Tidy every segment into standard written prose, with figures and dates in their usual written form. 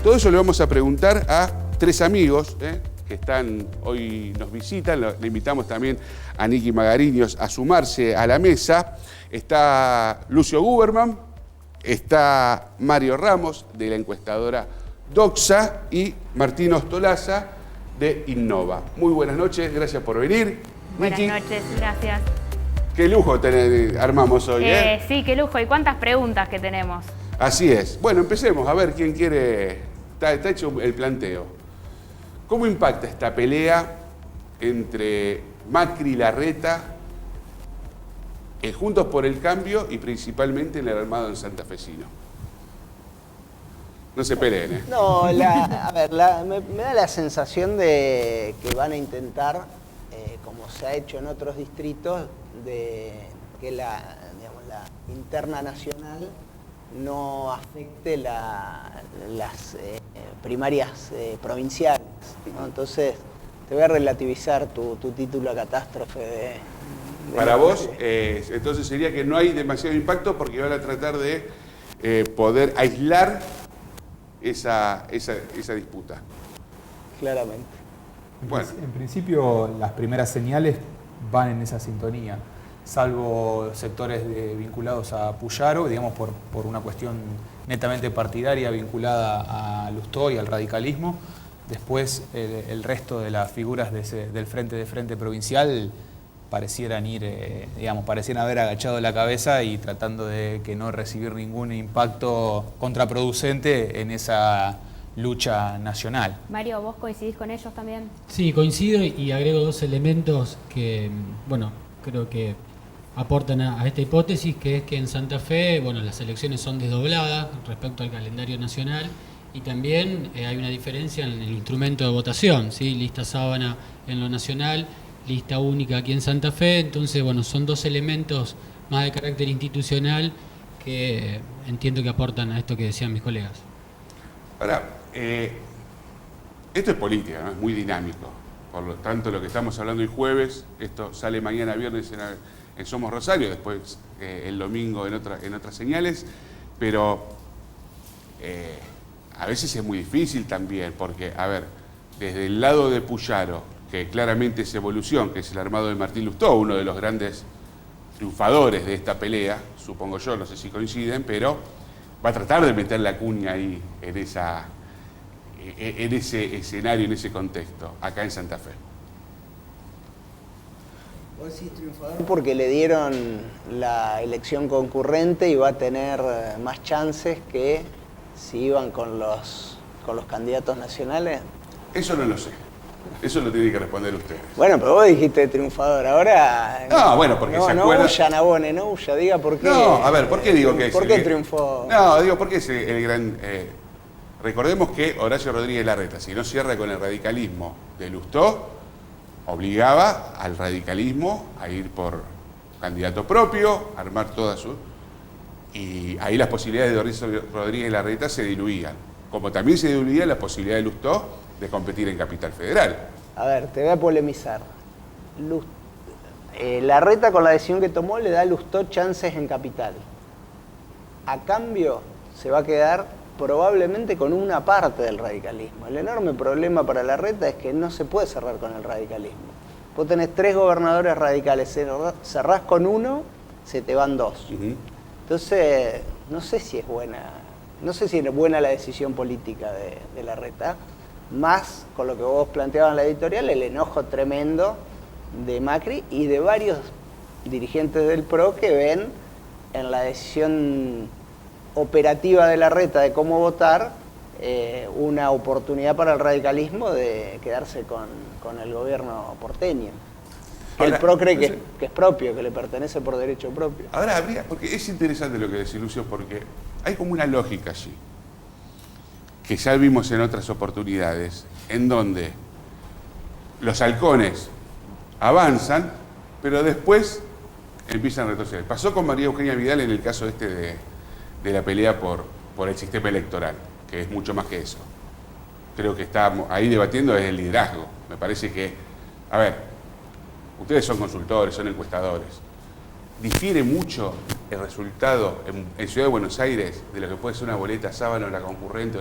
Todo eso le vamos a preguntar a tres amigos que hoy nos visitan. Le invitamos también a Nicky Magariños a sumarse a la mesa. Está Lucio Guberman, está Mario Ramos, de la encuestadora Doxa, y Martín Ostolaza, de Innova. Muy buenas noches, gracias por venir. Buenas Nicky, noches, gracias. qué lujo armamos hoy, ¿eh? Sí, qué lujo. ¿Y cuántas preguntas que tenemos? Así es. Bueno, empecemos a ver quién quiere. Está hecho el planteo. ¿Cómo impacta esta pelea entre Macri y Larreta, Juntos por el Cambio y principalmente en el armado en santafesino? No se peleen, ¿eh? No, a ver, me da la sensación de que van a intentar, como se ha hecho en otros distritos, de que la interna nacional no afecte las primarias provinciales, ¿no? Entonces, te voy a relativizar tu título a catástrofe Para vos, entonces sería que no hay demasiado impacto porque van a tratar de poder aislar esa disputa. Claramente. Bueno. En principio, las primeras señales van en esa sintonía, salvo sectores vinculados a Puyaro, digamos por una cuestión netamente partidaria vinculada a Lustó y al radicalismo. Después, el resto de las figuras del Frente de Frente Provincial parecieran parecieran haber agachado la cabeza y tratando de que no recibir ningún impacto contraproducente en esa lucha nacional. Mario, ¿vos coincidís con ellos también? Sí, coincido y agrego dos elementos que, creo que aportan a esta hipótesis, que es que en Santa Fe, las elecciones son desdobladas respecto al calendario nacional y también hay una diferencia en el instrumento de votación, ¿sí? Lista sábana en lo nacional, lista única aquí en Santa Fe. Entonces, son dos elementos más de carácter institucional que entiendo que aportan a esto que decían mis colegas. Ahora, esto es política, ¿no? Es muy dinámico. Por lo tanto, lo que estamos hablando hoy jueves, esto sale mañana viernes en Somos Rosario, después el domingo en otras señales, pero a veces es muy difícil también, porque, a ver, desde el lado de Puyaro, que claramente es Evolución, que es el armado de Martín Lustó, uno de los grandes triunfadores de esta pelea, supongo yo, no sé si coinciden, pero va a tratar de meter la cuña ahí en ese escenario, en ese contexto, acá en Santa Fe. Vos decís triunfador porque le dieron la elección concurrente y va a tener más chances que si iban con los candidatos nacionales. Eso no lo sé. Eso lo tiene que responder usted. Bueno, pero vos dijiste triunfador, ahora... No, bueno, porque se acuerda... No huya, Nabone, no huya, diga por qué... No, a ver, ¿por qué digo que es... ¿Por qué triunfó? No, digo, porque es el gran... recordemos que Horacio Rodríguez Larreta, si no cierra con el radicalismo de Lustó, obligaba al radicalismo a ir por candidato propio, armar toda su... Y ahí las posibilidades de Horacio Rodríguez Larreta se diluían. Como también se diluía la posibilidad de Lustó de competir en Capital Federal. A ver, te voy a polemizar. Larreta, con la decisión que tomó, le da a Lustó chances en Capital. A cambio, se va a quedar probablemente con una parte del radicalismo. El enorme problema para Larreta es que no se puede cerrar con el radicalismo. Vos tenés 3 gobernadores radicales, cerrás con uno, se te van 2. Entonces, no sé si es buena la decisión política de Larreta. Más, con lo que vos planteabas en la editorial, el enojo tremendo de Macri y de varios dirigentes del PRO que ven en la decisión operativa de Larreta de cómo votar una oportunidad para el radicalismo de quedarse con el gobierno porteño. Que el PRO cree que es propio, que le pertenece por derecho propio. Ahora porque es interesante lo que decís, Lucio, porque hay como una lógica allí, que ya vimos en otras oportunidades, en donde los halcones avanzan, pero después empiezan a retroceder. Pasó con María Eugenia Vidal en el caso de la pelea por el sistema electoral, que es mucho más que eso. Creo que está ahí debatiendo desde el liderazgo. Me parece que, a ver, ustedes son consultores, son encuestadores. ¿Difiere mucho el resultado en Ciudad de Buenos Aires de lo que puede ser una boleta sábana o la concurrente?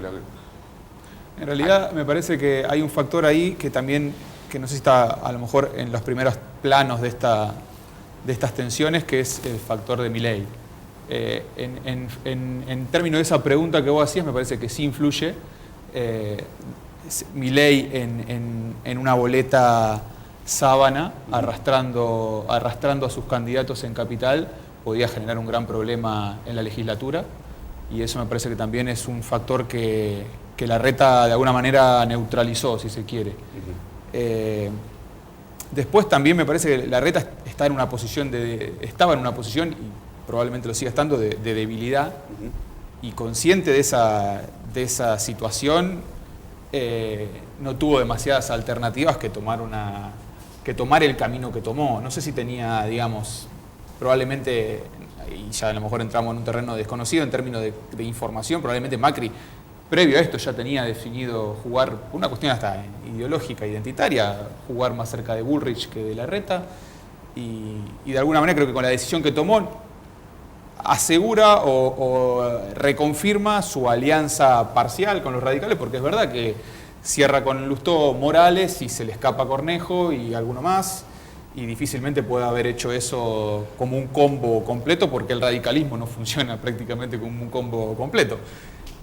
En realidad me parece que hay un factor ahí que también, que no sé si está a lo mejor en los primeros planos de estas tensiones, que es el factor de Milei. En términos de esa pregunta que vos hacías, me parece que sí influye. Milei en una boleta sábana, arrastrando a sus candidatos en Capital, podía generar un gran problema en la legislatura, y eso me parece que también es un factor que Larreta de alguna manera neutralizó, si se quiere. Después también me parece que Larreta estaba en una posición, y probablemente lo siga estando, de debilidad, y consciente de esa situación, no tuvo demasiadas alternativas que tomar el camino que tomó. No sé si tenía, digamos, probablemente, y ya a lo mejor entramos en un terreno desconocido en términos de información, probablemente Macri, previo a esto, ya tenía definido jugar, por una cuestión hasta ideológica, identitaria, jugar más cerca de Bullrich que de Larreta, y de alguna manera creo que con la decisión que tomó, asegura o reconfirma su alianza parcial con los radicales, porque es verdad que cierra con Lustó Morales y se le escapa Cornejo y alguno más, y difícilmente puede haber hecho eso como un combo completo, porque el radicalismo no funciona prácticamente como un combo completo.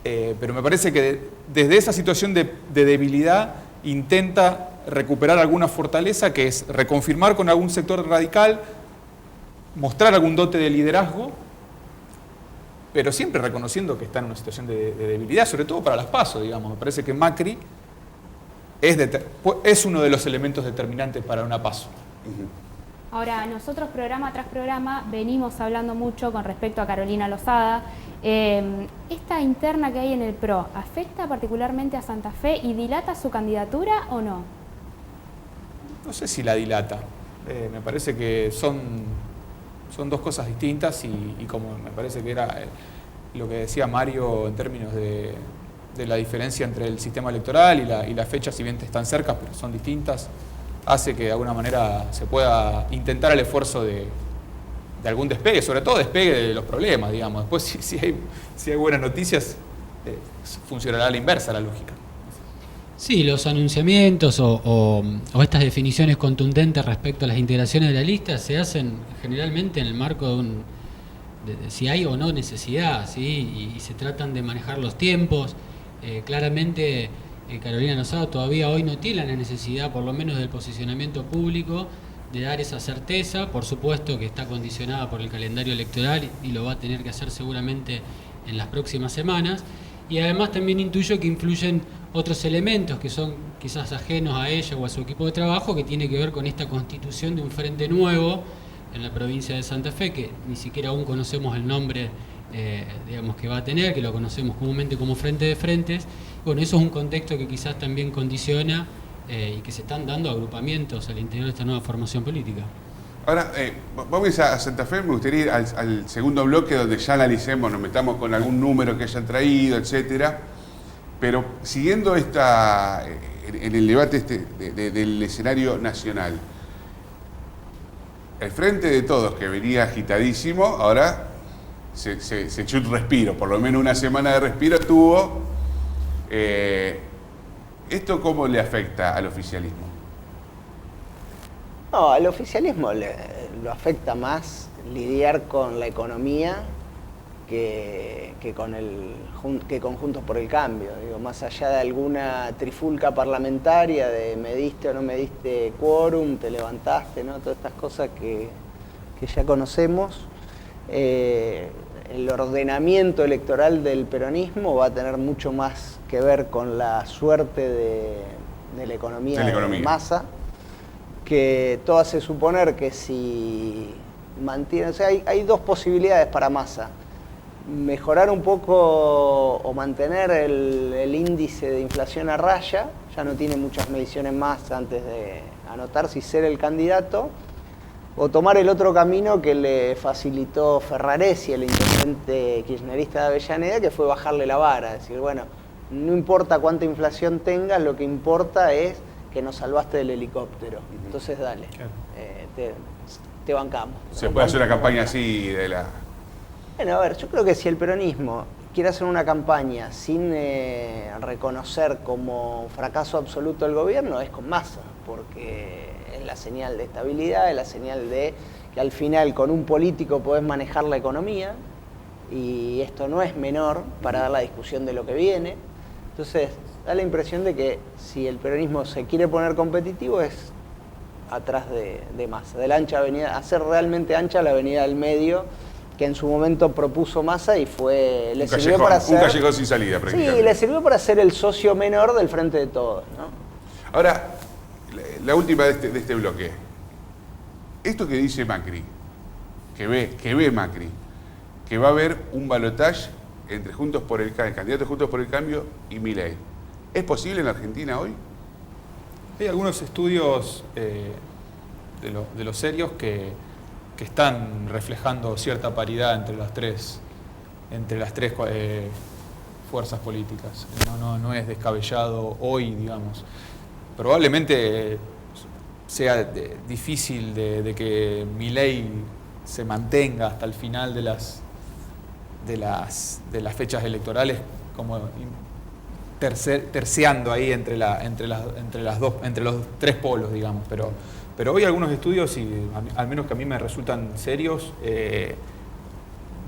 Pero me parece que desde esa situación de debilidad intenta recuperar alguna fortaleza, que es reconfirmar con algún sector radical, mostrar algún dote de liderazgo, pero siempre reconociendo que está en una situación de debilidad, sobre todo para las PASO, digamos. Me parece que Macri es uno de los elementos determinantes para una PASO. Ahora, nosotros programa tras programa venimos hablando mucho con respecto a Carolina Lozada. ¿Esta interna que hay en el PRO afecta particularmente a Santa Fe y dilata su candidatura o no? No sé si la dilata. Me parece que son dos cosas distintas, y como me parece que era lo que decía Mario en términos de la diferencia entre el sistema electoral y las fechas, si bien están cerca, pero son distintas, hace que de alguna manera se pueda intentar el esfuerzo de algún despegue, sobre todo despegue de los problemas, digamos. Después, si hay buenas noticias, funcionará a la inversa la lógica. Sí, los anunciamientos o estas definiciones contundentes respecto a las integraciones de la lista se hacen generalmente en el marco de si hay o no necesidad, ¿sí? Y se tratan de manejar los tiempos. Claramente Carolina Lozada todavía hoy no tiene la necesidad, por lo menos del posicionamiento público, de dar esa certeza. Por supuesto que está condicionada por el calendario electoral y lo va a tener que hacer seguramente en las próximas semanas. Y además también intuyo que influyen otros elementos que son quizás ajenos a ella o a su equipo de trabajo, que tiene que ver con esta constitución de un frente nuevo en la provincia de Santa Fe, que ni siquiera aún conocemos el nombre digamos que va a tener, que lo conocemos comúnmente como Frente de Frentes. Bueno, eso es un contexto que quizás también condiciona y que se están dando agrupamientos al interior de esta nueva formación política. Ahora, vamos a Santa Fe. Me gustaría ir al segundo bloque, donde ya analicemos, nos metamos con algún número que hayan traído, etcétera. Pero siguiendo en el debate del escenario nacional, el Frente de Todos, que venía agitadísimo, ahora se echó un respiro, por lo menos una semana de respiro tuvo. ¿Esto cómo le afecta al oficialismo? No, al oficialismo lo afecta más lidiar con la economía que con Juntos por el Cambio. Digo, más allá de alguna trifulca parlamentaria de me diste o no me diste quórum, te levantaste, ¿no? Todas estas cosas que ya conocemos. El ordenamiento electoral del peronismo va a tener mucho más que ver con la suerte de la economía de Massa, que todo hace suponer que si mantiene, o sea, hay dos posibilidades para Massa: mejorar un poco o mantener el índice de inflación a raya, ya no tiene muchas mediciones más antes de anotarse y ser el candidato, o tomar el otro camino que le facilitó Ferraresi, el intendente kirchnerista de Avellaneda, que fue bajarle la vara, decir, bueno, no importa cuánta inflación tengas, lo que importa es que nos salvaste del helicóptero. Entonces dale, claro. Te bancamos. ¿Se puede hacer una campaña así de la...? Bueno, a ver, yo creo que si el peronismo quiere hacer una campaña sin reconocer como fracaso absoluto el gobierno es con Massa, porque es la señal de estabilidad, es la señal de que al final con un político podés manejar la economía, y esto no es menor para dar la discusión de lo que viene. Entonces, da la impresión de que si el peronismo se quiere poner competitivo es atrás de Massa, de la ancha avenida, hacer realmente ancha la avenida del medio, que en su momento propuso Massa y fue, le sirvió para hacer... Un callejón sin salida, prácticamente. Sí, le sirvió para ser el socio menor del Frente de Todos, ¿no? Ahora, la última de este bloque. Esto que dice Macri, que ve Macri, que va a haber un balotaje entre Juntos por el candidato Juntos por el Cambio y Milei. ¿Es posible en la Argentina hoy? Hay algunos estudios de los serios que están reflejando cierta paridad entre las tres fuerzas políticas. No es descabellado hoy, digamos. Probablemente sea difícil de que Milei se mantenga hasta el final de las fechas electorales, como terciando ahí entre los tres polos, digamos. Pero hoy algunos estudios, y al menos que a mí me resultan serios,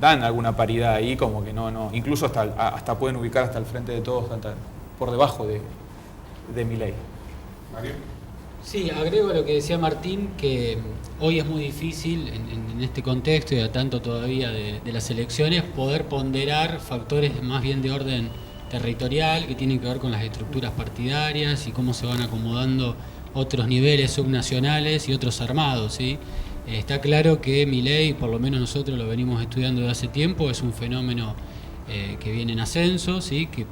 dan alguna paridad ahí, como que incluso hasta pueden ubicar hasta el Frente de Todos, por debajo de Milei. Mario. Sí, agrego a lo que decía Martín, que hoy es muy difícil en este contexto y a tanto todavía de las elecciones poder ponderar factores más bien de orden territorial que tienen que ver con las estructuras partidarias y cómo se van acomodando otros niveles subnacionales y otros armados, ¿sí? Está claro que Milei, por lo menos nosotros lo venimos estudiando desde hace tiempo, es un fenómeno que viene en ascenso, ¿sí? Que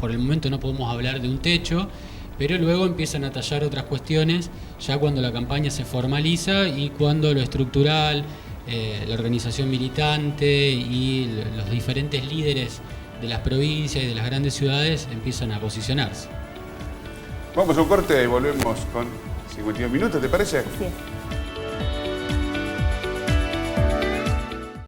por el momento no podemos hablar de un techo, pero luego empiezan a tallar otras cuestiones ya cuando la campaña se formaliza y cuando lo estructural, la organización militante y los diferentes líderes de las provincias y de las grandes ciudades empiezan a posicionarse. Vamos a un corte y volvemos con 52 minutos, ¿te parece? Sí.